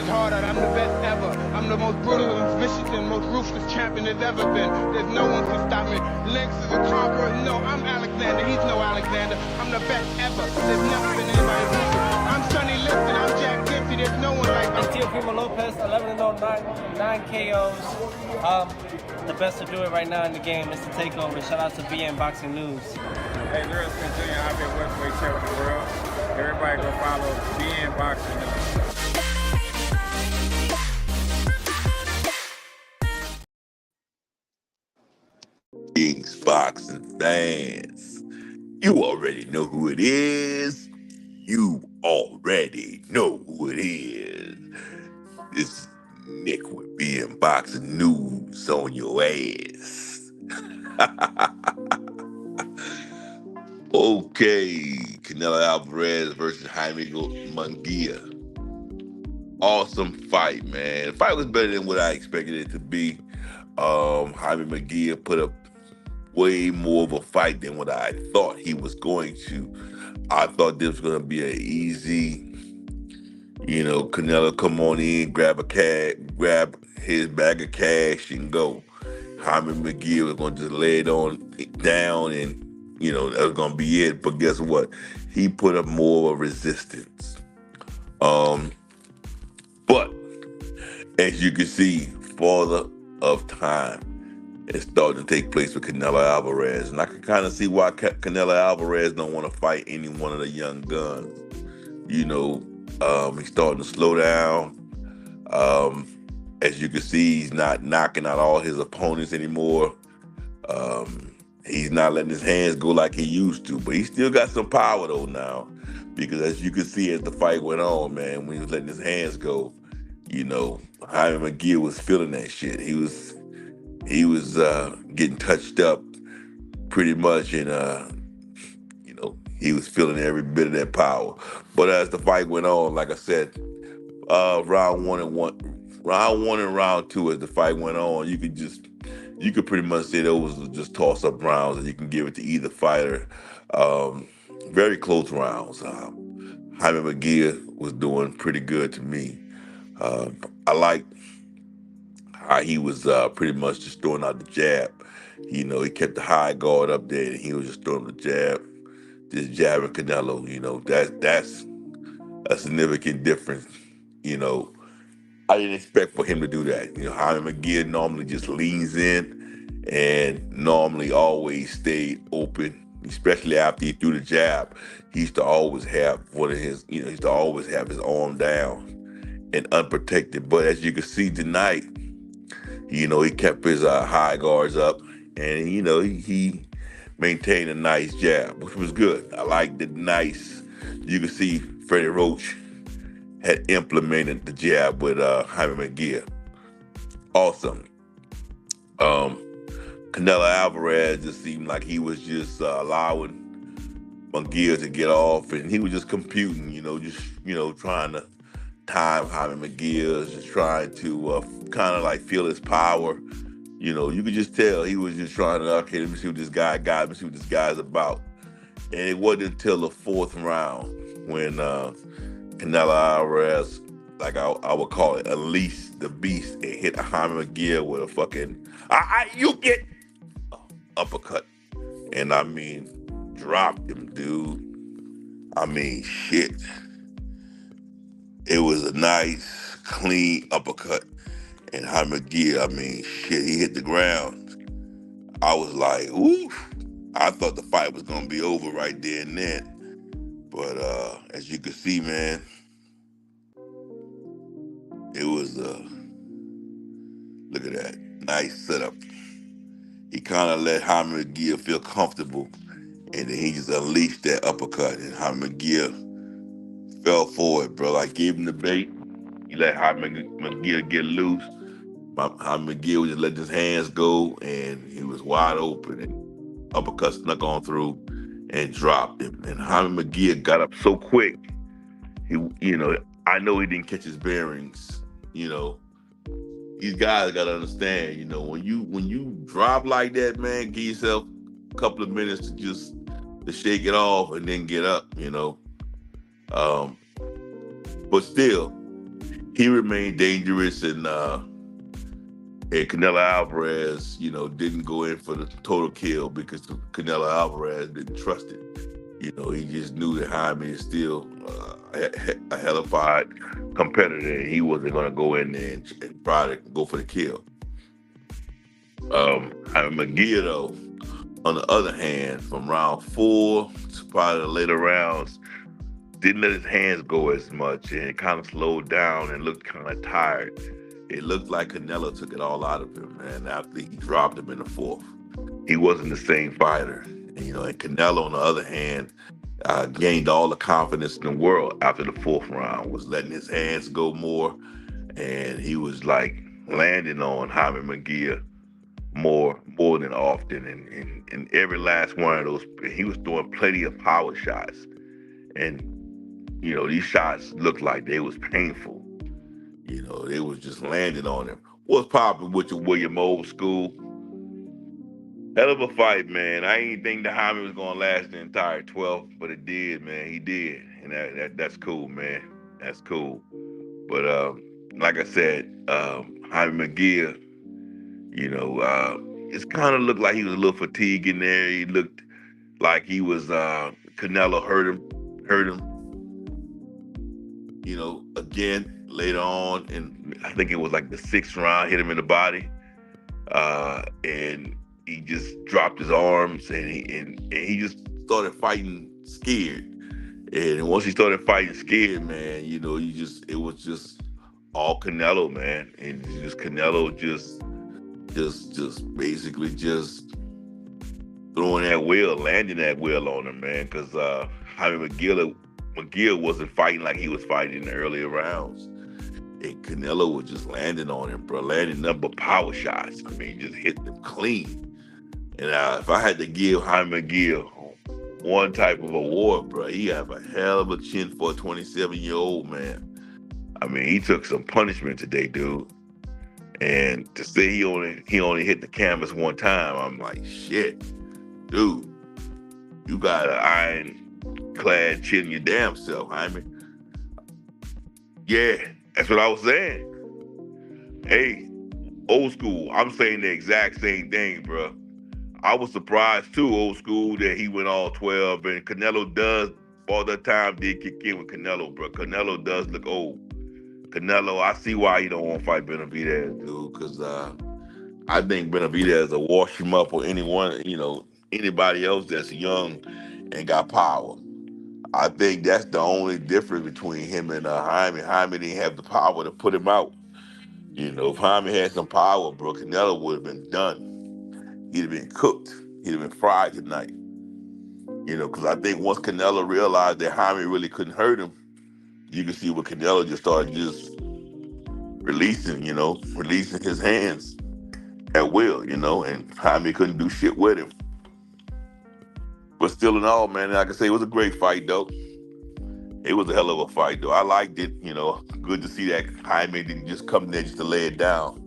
harder. I'm the best ever. I'm the most brutal and vicious and most ruthless champion there's ever been. There's no one can stop me. Lynx is a conqueror. No, I'm Alexander. He's no Alexander. I'm the best ever. There's never been anybody ruthless. I'm Sonny Liston. I'm Jack Dempsey. There's no one like me. It's Teofimo Lopez, 11-0, 9 KOs. The best to do it right now in the game is to take over. Shout out to BN Boxing News. Hey, Lewis Jr., I've been welterweight champion of the world. Everybody go follow BN Boxing News. Kings Boxing fans, you already know who it is. You already know who it is. This is Nick with BN Boxing News on your ass. Okay, Canelo Alvarez versus Jaime Munguía. Awesome fight, man. The fight was better than what I expected it to be. Jaime Munguía put up way more of a fight than what I thought he was going to. I thought this was going to be an easy, Canelo come on in, grab his bag of cash and go. Jaime Munguía was going to just lay it on down and, that was going to be it. But guess what? He put up more resistance. But as you can see, Father of Time is starting to take place with Canelo Alvarez. And I can kind of see why Canelo Alvarez don't want to fight any one of the young guns. He's starting to slow down. As you can see, he's not knocking out all his opponents anymore. He's not letting his hands go like he used to, but he still got some power though now. Because as you can see as the fight went on, man, when he was letting his hands go, Jaime Munguía was feeling that shit. He was getting touched up pretty much, and he was feeling every bit of that power. But as the fight went on, like I said, round one and round two, as the fight went on, you could pretty much say those were just toss-up rounds, and you can give it to either fighter. Very close rounds. Jaime Munguía was doing pretty good to me. I like how he was pretty much just throwing out the jab. He kept the high guard up there, and he was just throwing the jab, just jabbing Canelo. That's a significant difference. I didn't expect for him to do that. Jaime Munguía normally just leans in and normally always stayed open, especially after he threw the jab. He used to always have his arm down and unprotected. But as you can see tonight, he kept his high guards up, and he maintained a nice jab, which was good. I liked it nice. You can see Freddie Roach had implemented the jab with Jaime Munguía. Awesome. Canelo Alvarez just seemed like he was just allowing Munguía to get off, and he was just computing, trying to time Jaime Munguía, just trying to kind of like feel his power. You could just tell he was just trying to, okay, let me see what this guy got, let me see what this guy's about. And it wasn't until the fourth round when Canelo Alvarez, like I would call it, unleashed the beast and hit Jaime Munguía with a fucking, you get uppercut. And dropped him, dude. Shit. It was a nice, clean uppercut. And Jaime Munguía, shit, he hit the ground. I was like, oof. I thought the fight was going to be over right there and then. But as you can see, man, it was, look at that, nice setup. He kind of let Jaime Munguía feel comfortable, and then he just unleashed that uppercut, and Jaime Munguía fell for it, bro. I gave him the bait. He let Jaime Munguía get loose. Jaime Munguía was just letting his hands go, and he was wide open, and uppercut snuck on through and dropped him. And Jaime Munguía got up so quick. I know he didn't catch his bearings. These guys gotta understand. When you drop like that, man, give yourself a couple of minutes to shake it off and then get up. But still, he remained dangerous, and Canelo Alvarez, didn't go in for the total kill because Canelo Alvarez didn't trust it. He just knew that Jaime is still a hellified competitor, and he wasn't going to go in there and try to go for the kill. Jaime Munguía, though, on the other hand, from round 4 to probably the later rounds, didn't let his hands go as much and kind of slowed down and looked kind of tired. It looked like Canelo took it all out of him, man, after he dropped him in the 4th. He wasn't the same fighter. And Canelo, on the other hand, gained all the confidence in the world after the 4th round, was letting his hands go more, and he was like landing on Jaime Munguía more than often. And every last one of those, he was throwing plenty of power shots. And, these shots looked like they was painful. They was just landing on him. What's popping with your William Old School? Hell of a fight, man. I ain't think the Jaime was gonna last the entire 12, but it did, man. He did, and that's cool, man. That's cool. But like I said, Jaime Munguía, it's kind of looked like he was a little fatigued in there. He looked like he was Canelo hurt him. Again later on, and I think it was like the 6th round, hit him in the body, and he just dropped his arms, and he just started fighting scared. And once he started fighting scared, man, it was just all Canelo, man, and just Canelo just basically just throwing that wheel, landing that wheel on him, man, because Jaime Munguía wasn't fighting like he was fighting in the earlier rounds. And Canelo was just landing on him, bro, landing number power shots. I mean, just hitting them clean. And if I had to give Jaime Munguía one type of award, bro, he have a hell of a chin for a 27-year-old man. I mean, he took some punishment today, dude. And to say he only hit the canvas one time, I'm like, shit, dude, you got an ironclad chin in your damn self, Jaime. Yeah, that's what I was saying. Hey, Old School, I'm saying the exact same thing, bro. I was surprised too, Old School, that he went all 12, and Canelo does, all the time, did kick in with Canelo, bro. Canelo does look old. Canelo, I see why he don't want to fight Benavidez, dude, because I think Benavidez will wash him up, or anybody else that's young and got power. I think that's the only difference between him and Jaime. Jaime didn't have the power to put him out. If Jaime had some power, bro, Canelo would have been done. He'd have been cooked. He'd have been fried tonight. Because I think once Canelo realized that Jaime really couldn't hurt him, you can see what Canelo just started just releasing his hands at will, and Jaime couldn't do shit with him. But still in all, man, like I say, it was a great fight, though. It was a hell of a fight, though. I liked it, good to see that Jaime didn't just come there just to lay it down.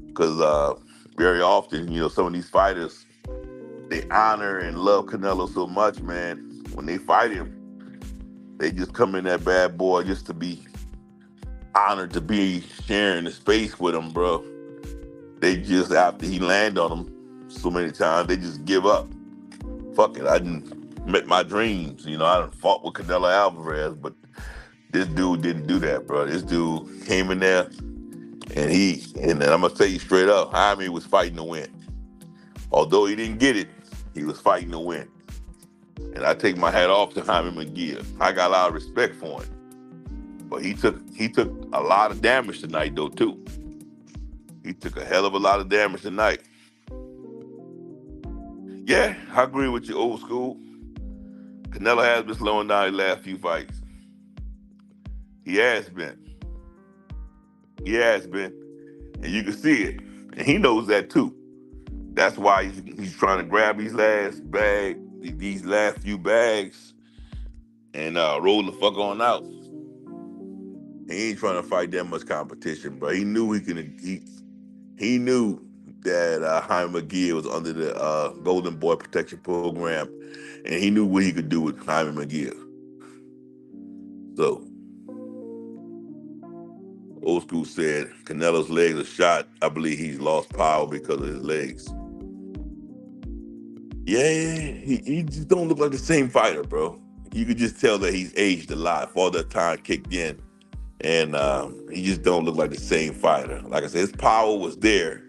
Because very often, some of these fighters, they honor and love Canelo so much, man. When they fight him, they just come in that bad boy just to be honored to be sharing the space with him, bro. They just, after he landed on them so many times, they just give up. Fuck it, I didn't met my dreams. I done fought with Canelo Alvarez, but this dude didn't do that, bro. This dude came in there, and I'm gonna tell you straight up, Jaime was fighting to win. Although he didn't get it, he was fighting to win. And I take my hat off to Jaime Munguía. I got a lot of respect for him. But he took a lot of damage tonight, though, too. He took a hell of a lot of damage tonight. Yeah, I agree with you, Old School. Canelo has been slowing down his last few fights. He has been. And you can see it. And he knows that, too. That's why he's trying to grab these last few bags and roll the fuck on out. He ain't trying to fight that much competition, bro. He knew he knew that Jaime Munguía was under the Golden Boy Protection Program, and he knew what he could do with Jaime Munguía. So, Old School said Canelo's legs are shot. I believe he's lost power because of his legs. Yeah, he just don't look like the same fighter, bro. You could just tell that he's aged a lot. Father time kicked in, and he just don't look like the same fighter. Like I said, his power was there.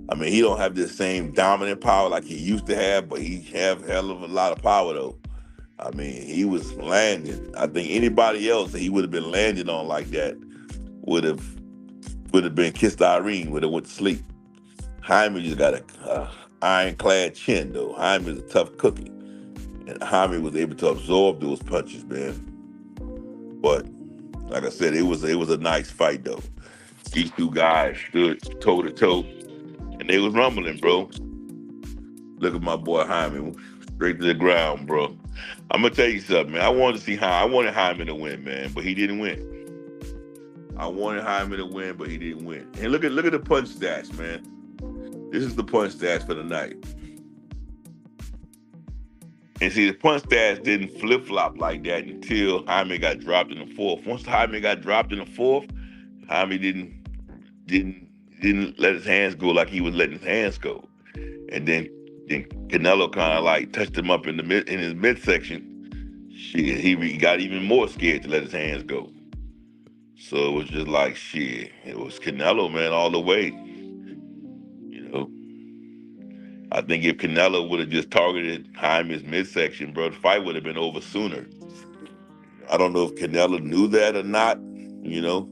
I mean, he don't have the same dominant power like he used to have, but he have hell of a lot of power though. I mean, he was landing. I think anybody else that he would have been landing on like that would have been kissed Irene, would have went to sleep. Jaime just got a ironclad chin though. Jaime's a tough cookie, and Jaime was able to absorb those punches, man. But like I said, it was a nice fight though. These two guys stood toe to toe, and they was rumbling, bro. Look at my boy Jaime, straight to the ground, bro. I'm gonna tell you something, man. I wanted Jaime to win, man, but he didn't win. I wanted Jaime to win, but he didn't win. And look at the punch stats, man. This is the punch stats for the night. And see, the punch stats didn't flip flop like that until Jaime got dropped in the fourth. Once Jaime got dropped in the fourth, Jaime didn't let his hands go like he was letting his hands go. And then Canelo kind of like touched him up in his midsection. Shit, he got even more scared to let his hands go. So it was just like shit. It was Canelo, man, all the way. You know, I think if Canelo would have just targeted Jaime's midsection, bro, the fight would have been over sooner. I don't know if Canelo knew that or not. You know,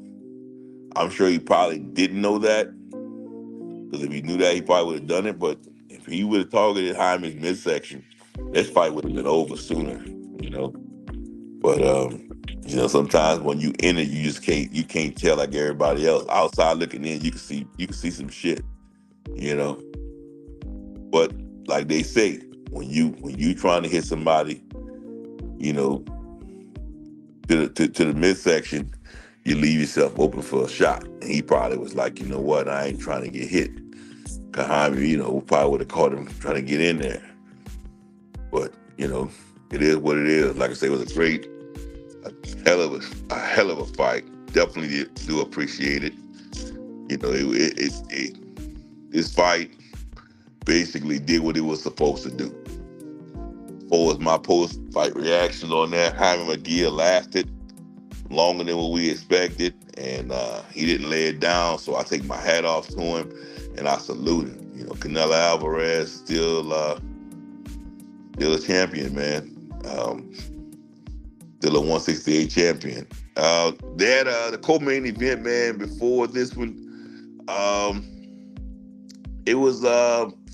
I'm sure he probably didn't know that, because if he knew that, he probably would have done it. But if he would have targeted Jaime's midsection, this fight would have been over sooner. You know, but you know, sometimes when you in it, you can't tell like everybody else. Outside looking in, you can see some shit. You know, but like they say, when you trying to hit somebody, you know, to the midsection, you leave yourself open for a shot. And he probably was like, you know what, I ain't trying to get hit. Cause Jaime, you know, probably would have caught him trying to get in there. But you know, it is what it is. Like I say, it was a hell of a fight. Definitely do appreciate it. You know, this fight basically did what it was supposed to do. Or as my post-fight reactions on that, Jaime Munguía lasted longer than what we expected, and he didn't lay it down. So I take my hat off to him, and I salute him. You know, Canelo Alvarez still a champion, man. Still a 168 champion. They had the co-main event, man. Before this one, it was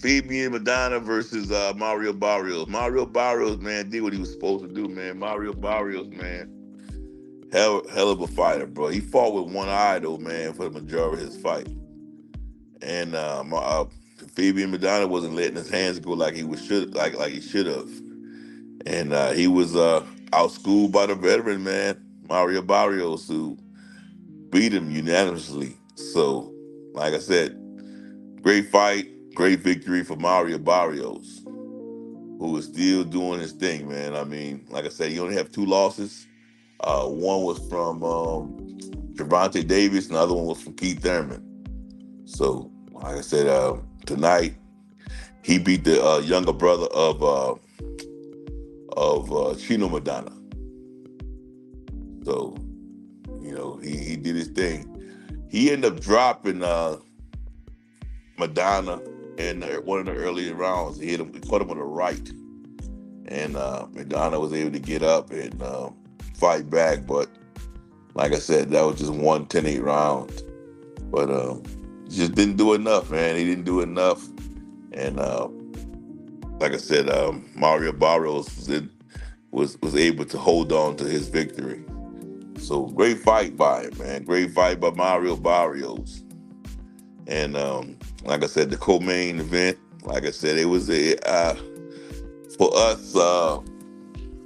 Fabian Madonna versus Mario Barrios. Mario Barrios, man, did what he was supposed to do, man. Mario Barrios, man, hell of a fighter, bro. He fought with one eye, though, man, for the majority of his fight. And Fabian Madonna wasn't letting his hands go like he should have. And he was outschooled by the veteran, man, Mario Barrios, who beat him unanimously. So, like I said, great fight, great victory for Mario Barrios, who is still doing his thing, man. I mean, like I said, he only have 2 losses. One was from Gervonta Davis, and the other one was from Keith Thurman. So, like I said, tonight he beat the younger brother of Chino Madonna. So, you know, he did his thing. He ended up dropping Madonna in one of the earlier rounds. He caught him on the right, and Madonna was able to get up and fight back. But like I said, that was just 1 10-8 round. But he just didn't do enough, man. He didn't do enough. And like I said, Mario Barrios was able to hold on to his victory. So great fight by him, man. Great fight by Mario Barrios. And like I said, the co-main event, like I said, it was for us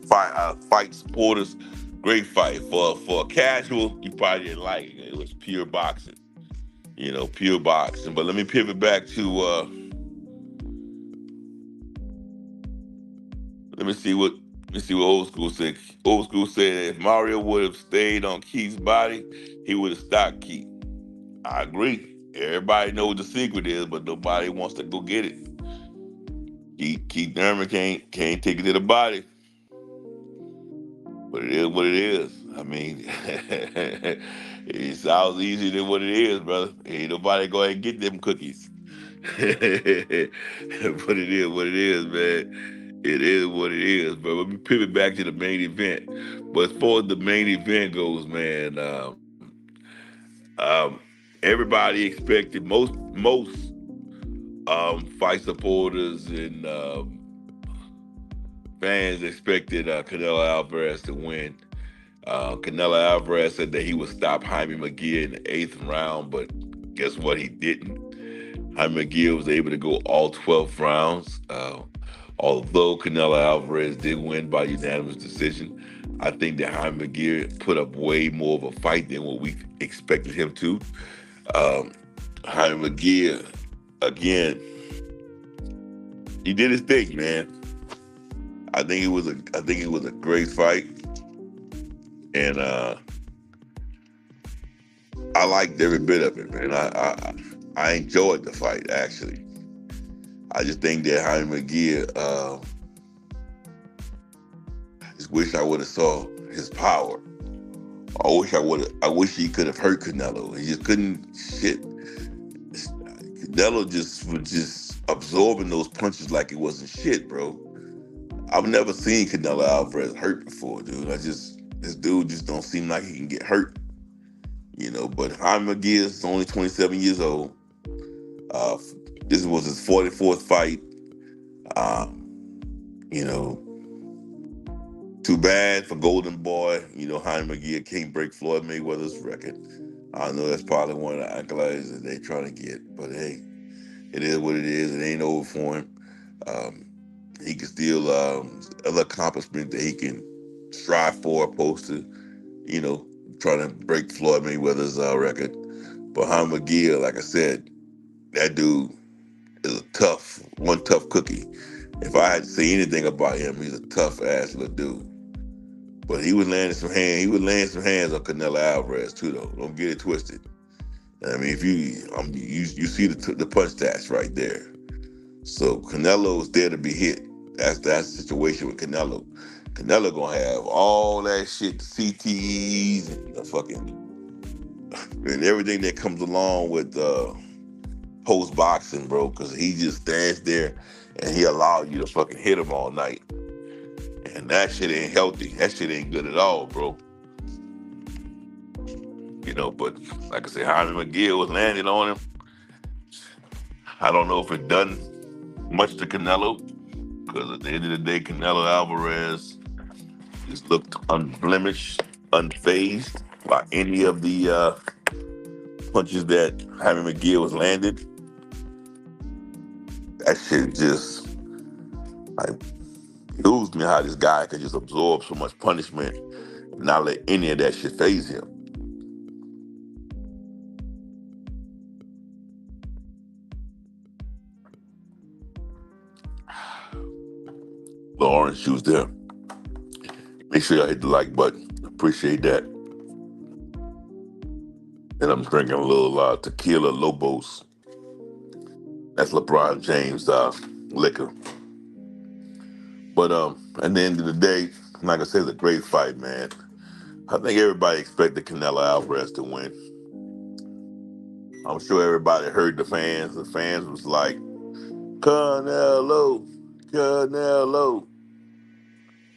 fight supporters, great fight. For a casual, you probably didn't like it. It was pure boxing, you know, pure boxing. But let me pivot back to let me see what Old School said. Old School said if Mario would have stayed on Keith's body, he would have stopped Keith. I agree. Everybody knows what the secret is, but nobody wants to go get it. Keith Thurman can't take it to the body, but it is what it is. I mean, it sounds easier than what it is, brother. Ain't nobody go ahead and get them cookies. But it is what it is, man. It is what it is. But let me pivot back to the main event. But as far as the main event goes, man, um, everybody expected most fight supporters and fans expected Canelo Alvarez to win. Canelo Alvarez said that he would stop Jaime McGee in the eighth round, but guess what? He didn't. Jaime McGee was able to go all 12 rounds. Although Canelo Alvarez did win by unanimous decision, I think that Jaime McGee put up way more of a fight than what we expected him to. Um, Jaime McGee, again, he did his thing, man. I think it was a great fight, and I liked every bit of it, man. I enjoyed the fight actually. I just think that Jaime McGee, just wish I would have saw his power. I wish he could have hurt Canelo. He just couldn't. Shit, Canelo just was just absorbing those punches like it wasn't shit, bro. I've never seen Canelo Alvarez hurt before, dude. This dude just don't seem like he can get hurt, you know. But Jaime McGee is only 27 years old. Uh, this was his 44th fight. You know, too bad for Golden Boy. You know, Jaime McGee can't break Floyd Mayweather's record. I know that's probably one of the accolades that they trying to get, but hey, it is what it is. It ain't over for him. Um, he can still other accomplishment that he can strive for, opposed to, you know, trying to break Floyd Mayweather's record. But Jaime McGee, like I said, that dude is a one tough cookie. If I had to say anything about him, he's a tough ass little dude. But he was landing some hands. He was laying some hands on Canelo Alvarez too, though. Don't get it twisted. I mean, if you see the punch stats right there. So Canelo is there to be hit. That's the situation with Canelo. Canelo gonna have all that shit, the CTEs and the and everything that comes along with post boxing, bro. Because he just stands there and he allow you to fucking hit him all night, and that shit ain't healthy. That shit ain't good at all, bro. You know, but like I said, Jaime McGill was landing on him. I don't know if it done much to Canelo, because at the end of the day, Canelo Alvarez just looked unblemished, unfazed by any of the punches that Jaime McGill was landed. That shit just like used me how this guy could just absorb so much punishment and not let any of that shit faze him. The orange juice there. Make sure y'all hit the like button. Appreciate that. And I'm drinking a little tequila Lobos. That's LeBron James liquor. But at the end of the day, like I said, it's a great fight, man. I think everybody expected Canelo Alvarez to win. I'm sure everybody heard the fans. The fans was like, Canelo, Canelo.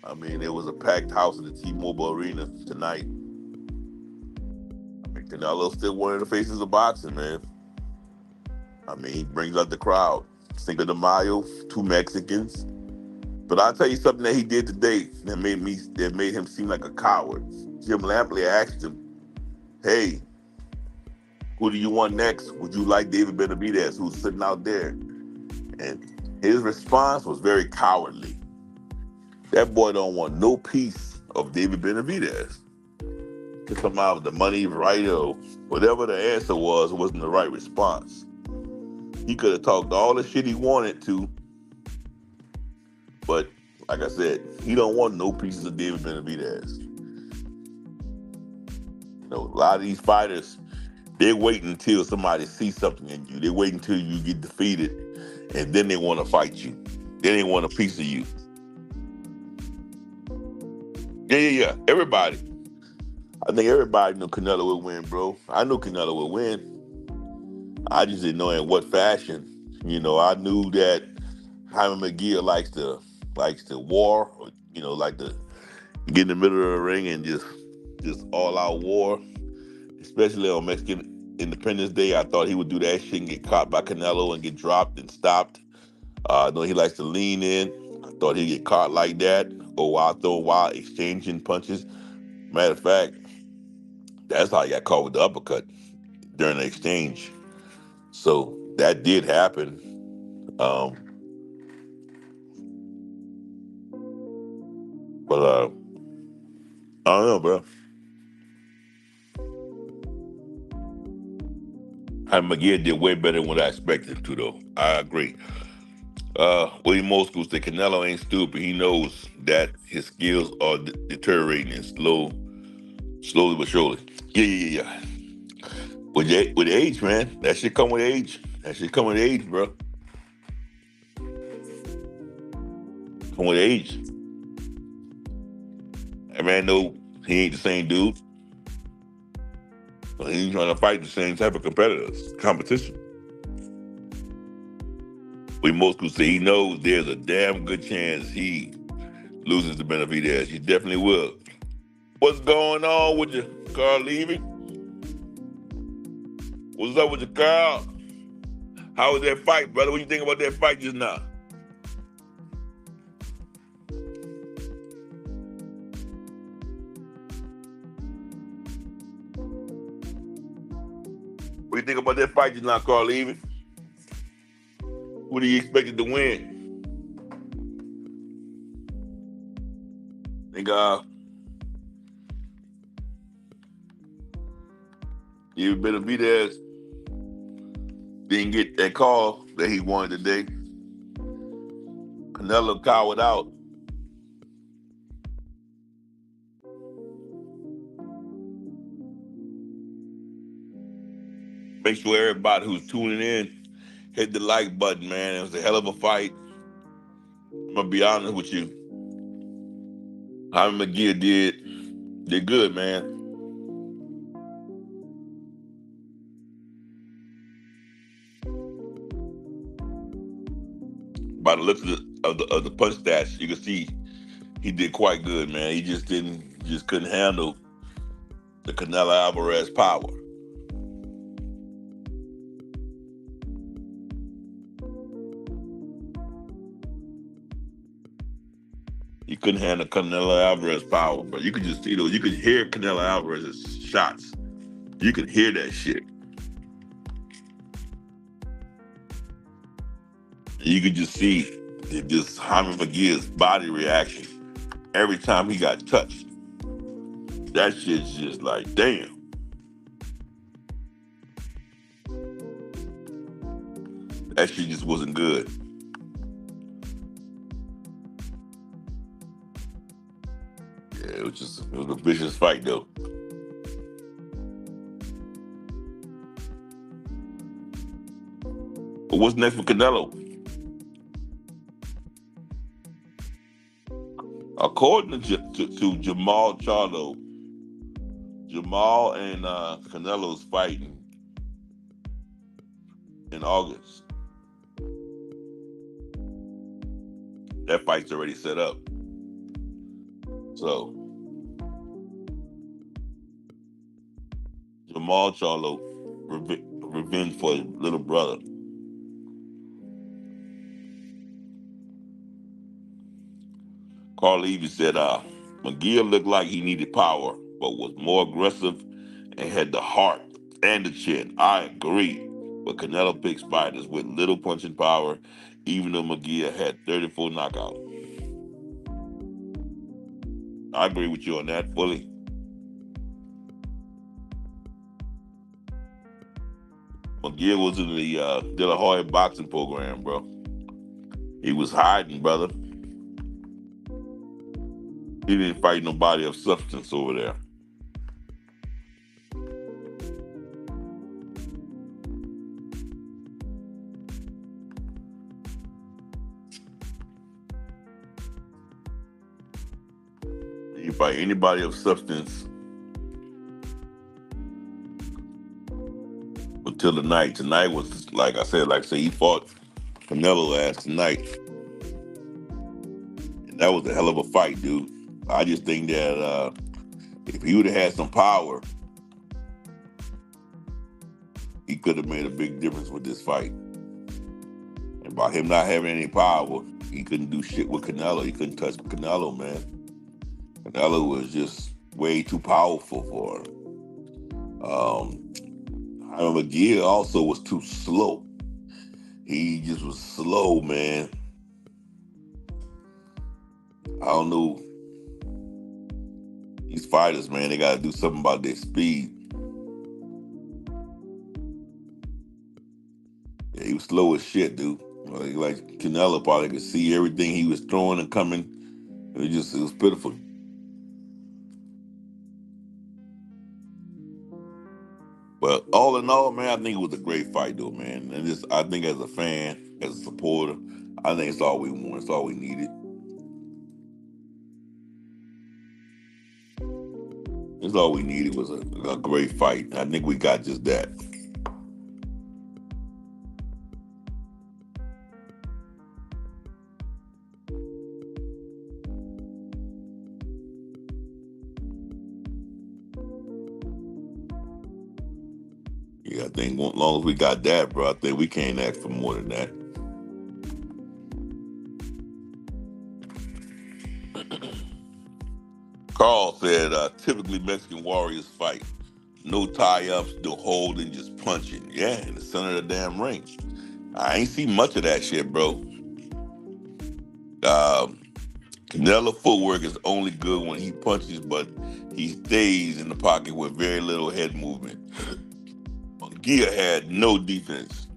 I mean, it was a packed house at the T-Mobile Arena tonight. I mean, Canelo's still one of the faces of boxing, man. I mean, he brings out the crowd. Cinco de Mayo, 2 Mexicans. But I'll tell you something that he did today that made him seem like a coward. Jim Lampley asked him, hey, who do you want next? Would you like David Benavidez, who's sitting out there? And his response was very cowardly. That boy don't want no piece of David Benavidez. To come out with the money right or whatever the answer was, wasn't the right response. He could have talked all the shit he wanted to, but like I said, he don't want no pieces of David Benavidez. You know, a lot of these fighters, They're waiting until somebody sees something in you. They're waiting until you get defeated, and then they want to fight you. Then they want a piece of you. Yeah. Everybody. I think everybody knew Canelo would win, bro. I knew Canelo would win. I just didn't know in what fashion. I knew that Jaime Munguía likes to war, like to get in the middle of the ring and just all out war, especially on Mexican Independence Day. I thought he would do that shit and get caught by Canelo and get dropped and stopped. I know he likes to lean in. I thought he'd get caught like that, or while exchanging punches. Matter of fact, that's how he got caught with the uppercut during the exchange. So that did happen. Um, but I don't know, bro. McGee did way better than what I expected him to, though. I agree. William Moscow said Canelo ain't stupid. He knows that his skills are deteriorating and slowly but surely. Yeah. With age, man. That shit come with age. Bro. Come with age. That man know he ain't the same dude. But he ain't trying to fight the same type of competition. William Moscow said he knows there's a damn good chance he loses to Benavidez. He definitely will. What's going on with you, Carl Levy? What's up with you, Carl? How was that fight, brother? What you think about that fight just now? What do you think about that fight just now, Carl Levy? Who do you expect to win? Think you Benavidez didn't get that call that he wanted today. Canelo cowered out. Make sure everybody who's tuning in hit the like button, man. It was a hell of a fight. I'm gonna be honest with you. Jaime Munguía did good, man. By the looks of the punch stats, you can see he did quite good, man. He just couldn't handle the Canelo Alvarez power. He couldn't handle Canelo Alvarez power, but you could just see those. You could hear Canelo Alvarez's shots. You could hear that shit. You could just see just Jaime Munguia's body reaction every time he got touched. That shit's just like, damn. That shit just wasn't good. Yeah, it was a vicious fight though. But what's next for Canelo? According to Jamal Charlo, Jamal and Canelo's fighting in August. That fight's already set up. So Jamal Charlo, revenge for his little brother. Carl Levy said Munguía looked like he needed power, but was more aggressive and had the heart and the chin. I agree. But Canelo picks fighters with little punching power, even though Munguía had 34 knockouts. I agree with you on that fully. Munguía was in the De La Hoya boxing program, bro. He was hiding, brother. He didn't fight nobody of substance over there. can fight anybody of substance until the night. Tonight was like I said, he fought Canelo last night, and that was a hell of a fight, dude. I just think that if he would have had some power, he could have made a big difference with this fight. And by him not having any power, he couldn't do shit with Canelo. He couldn't touch Canelo, man. Canelo was just way too powerful for him. Munguía also was too slow. He just was slow, man. I don't know. These fighters, man, they got to do something about their speed. Yeah, he was slow as shit, dude. Like Canelo probably could see everything he was throwing and coming. It was pitiful. But all in all, man, I think it was a great fight, though, man. And I think as a fan, as a supporter, I think it's all we want. It's all we needed. It's all we needed was a great fight. I think we got just that. Yeah, I think as long as we got that, bro, I think we can't ask for more than that. Carl said, typically Mexican warriors fight. No tie-ups, no holding, just punching. Yeah, in the center of the damn ring. I ain't seen much of that shit, bro. Canelo footwork is only good when he punches, but he stays in the pocket with very little head movement. Munguía had no defense.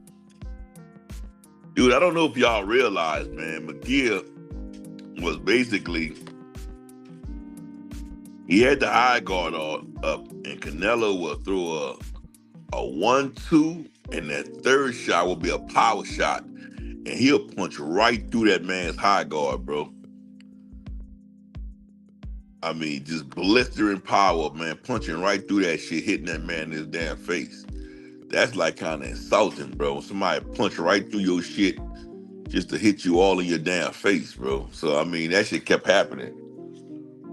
Dude, I don't know if y'all realize, man, Munguía was basically, he had the high guard all up, and Canelo will throw a 1-2, and that third shot will be a power shot, and he'll punch right through that man's high guard, bro. I mean, just blistering power, man, punching right through that shit, hitting that man in his damn face. That's like kind of insulting, bro. Somebody punch right through your shit just to hit you all in your damn face, bro. So, I mean, that shit kept happening.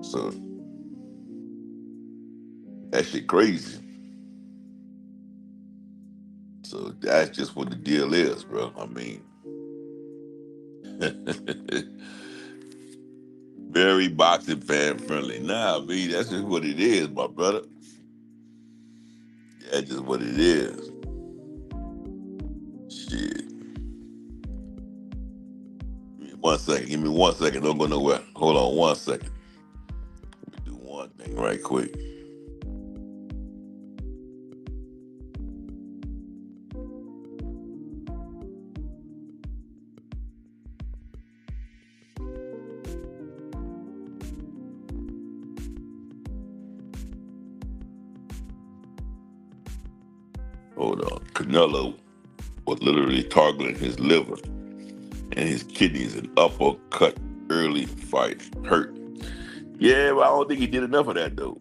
So, that shit crazy. So, that's just what the deal is, bro. I mean, very boxing fan friendly. Nah, B, that's just what it is, my brother. That's just what it is. Shit. Give me 1 second. Don't go nowhere. Hold on 1 second. Let me do one thing right quick. Hold on. Canelo was literally targeting his liver and his kidneys, an uppercut early fight. Hurt. Yeah, but I don't think he did enough of that, though.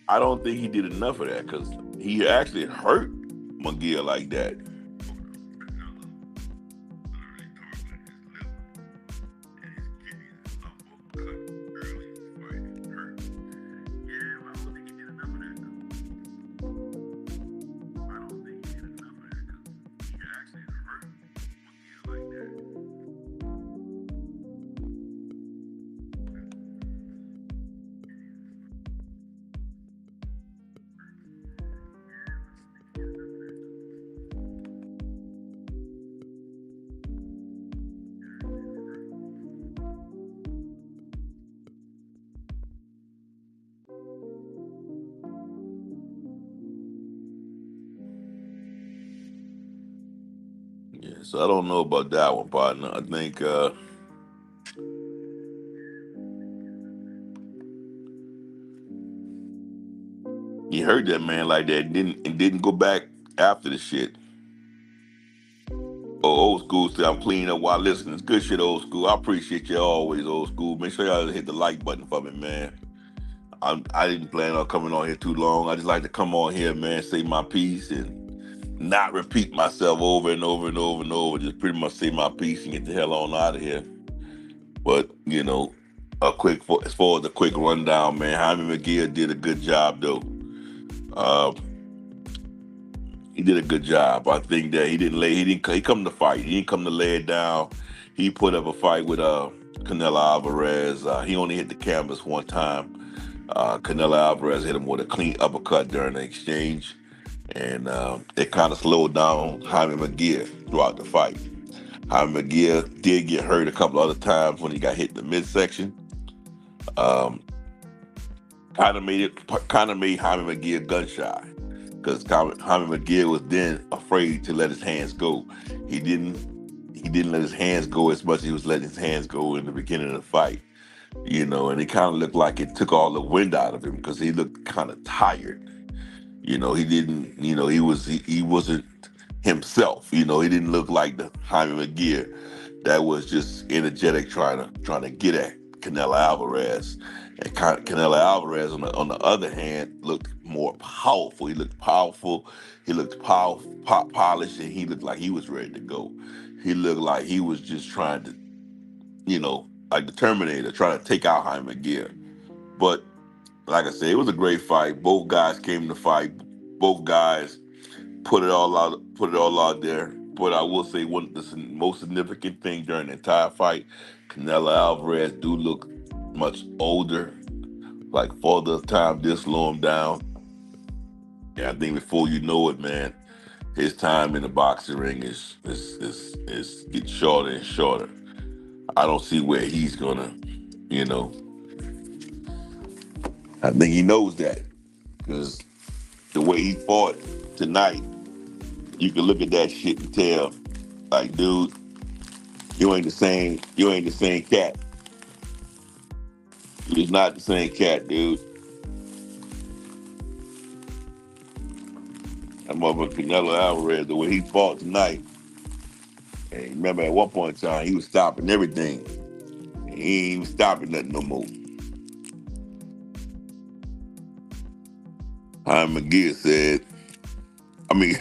I don't think he did enough of that because he actually hurt Munguía like that. Yeah, so I don't know about that one, partner. I think he hurt that man like that and didn't go back after the shit. Old school said I'm cleaning up while listening. It's good shit, old school. I appreciate you always, old school. Make sure y'all hit the like button for me, man. I didn't plan on coming on here too long. I just like to come on here, man, say my piece and not repeat myself over and over and over and over. Just pretty much say my piece and get the hell on out of here. But, you know, as far as a quick rundown, man, Jaime McGill did a good job, though. He did a good job. I think that he come to fight. He didn't come to lay it down. He put up a fight with Canelo Alvarez. He only hit the canvas one time. Canelo Alvarez hit him with a clean uppercut during the exchange, and it kind of slowed down Jaime McGill throughout the fight. Jaime McGill did get hurt a couple other times when he got hit in the midsection. Kind of made Jaime McGill gun shy, because Jaime McGill was then afraid to let his hands go. He didn't let his hands go as much as he was letting his hands go in the beginning of the fight. You know, and it kind of looked like it took all the wind out of him because he looked kind of tired. You know, he wasn't himself. You know, he didn't look like the Jaime McGill that was just energetic trying to get at Canelo Alvarez. And Canelo Alvarez, on the other hand, looked more powerful. He looked powerful. He looked polished, and he looked like he was ready to go. He looked like he was just trying to, you know, like the Terminator, trying to take out Jaime McGill. But like I said, it was a great fight. Both guys came to fight. Both guys put it all out there. But I will say the most significant thing during the entire fight, Canelo Alvarez do look much older. Like Father Time did slow him down. And I think before you know it, man, his time in the boxing ring is getting shorter and shorter. I don't see where he's gonna, you know. I think he knows that, because the way he fought tonight, you can look at that shit and tell, like, dude, you ain't the same cat. You're not the same cat, dude. That motherfucker Canelo Alvarez, the way he fought tonight. And remember, at one point in time, he was stopping everything. He ain't even stopping nothing no more. Jaime McGill said, Jaime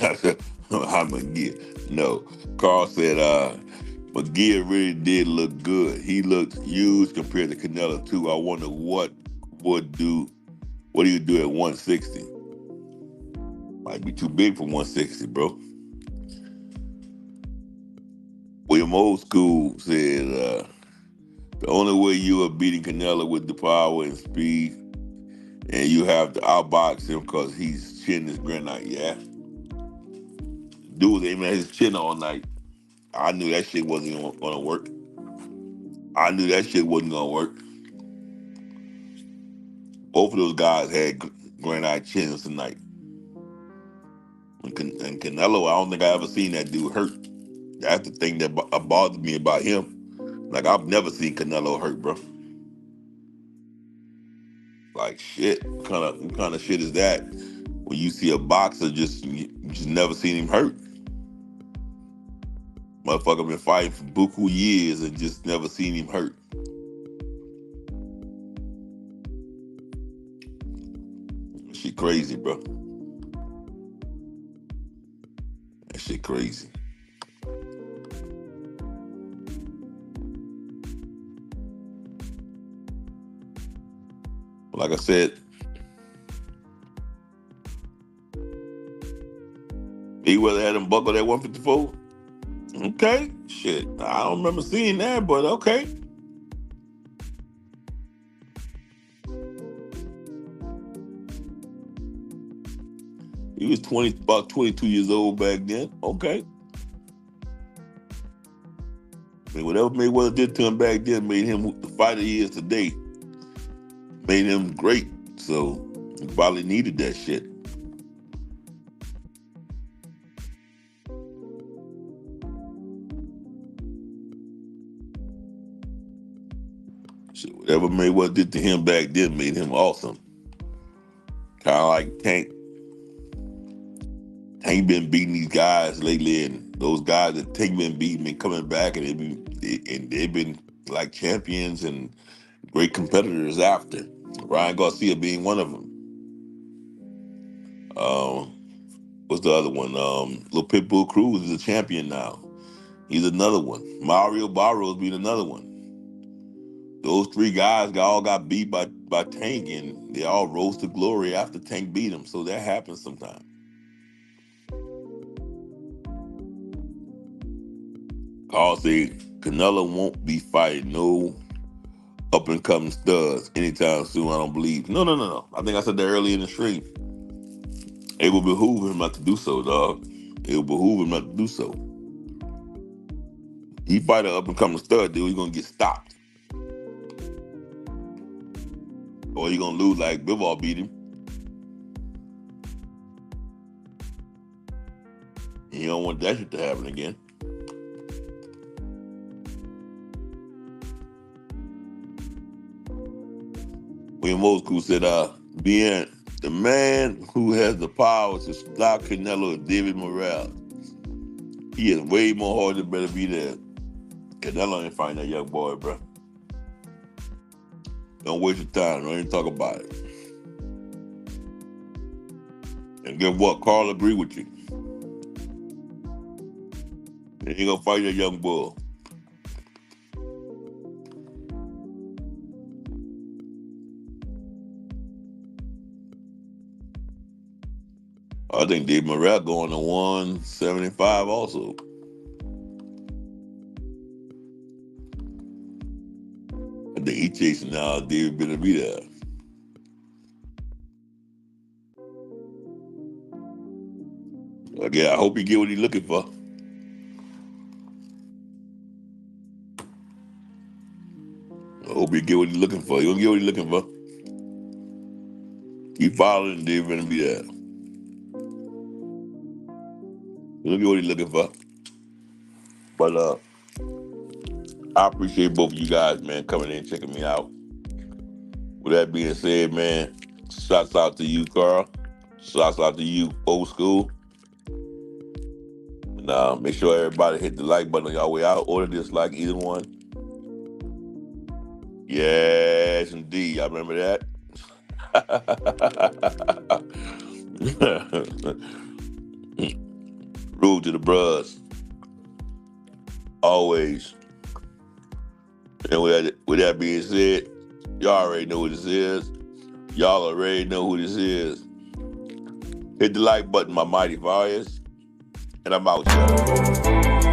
McGill. No, Carl said McGill really did look good. He looked huge compared to Canelo too. I wonder what he would do at 160. Might be too big for 160, bro. William Old School said the only way you are beating Canelo with the power and speed, and you have to outbox him because his chin is granite. Yeah, dude was aiming at his chin all night. I knew that shit wasn't gonna work. Both of those guys had granite chins tonight. And Canelo, I don't think I ever seen that dude hurt. That's the thing that bothered me about him. Like, I've never seen Canelo hurt, bro. Like, shit. What kind of shit is that? When you see a boxer, you just never seen him hurt. Motherfucker been fighting for buku years and just never seen him hurt. Shit crazy, bro. That shit crazy. Like I said, Mayweather had him buckled at 154. Okay, shit. I don't remember seeing that, but okay. He was about 22 years old back then. Okay. I mean, whatever Mayweather did to him back then made him the fighter he is today. Made him great. So he probably needed that shit. Shit, whatever Mayweather did to him back then made him awesome. Kind of like Tank. Tank been beating these guys lately, and Those guys that Tank been beating been coming back, and they've been like champions and great competitors after. Ryan Garcia being one of them. What's the other one? Little Pitbull Cruz is a champion now. He's another one. Mario Barros being another one. Those three guys all got beat by Tank, and they all rose to glory after Tank beat them. So that happens sometimes. Carl said Canelo won't be fighting no up and coming studs anytime soon. I don't believe. No. I think I said that early in the stream. It will behoove him not to do so, dog. It will behoove him not to do so. He fight an up and coming stud, dude. He's gonna get stopped, or he's gonna lose like Bivol beat him. You don't want that shit to happen again. William Old said, being the man who has the power to stop Canelo is David Morales. He is way more hard than better be there. Canelo ain't fighting that young boy, bro. Don't waste your time. Don't even talk about it. And guess what? Carl agree with you. He ain't gonna fight that young bull. I think Dave Morrell going to 175 also. I think he chasing now David Benavidez. Again, I hope he get what he's looking for. I hope he get what he's looking for. He gonna get what he's looking for. Keep following David Benavidez. He'll get what he's looking for. But I appreciate both of you guys, man, coming in and checking me out. With that being said, man, shouts out to you, Carl. Shouts out to you, Old School. And make sure everybody hit the like button on y'all way out, or dislike, either one. Yes, indeed. Y'all remember that? Rude to the bros. Always. And with that being said, y'all already know who this is. Y'all already know who this is. Hit the like button, my mighty warriors. And I'm out, y'all.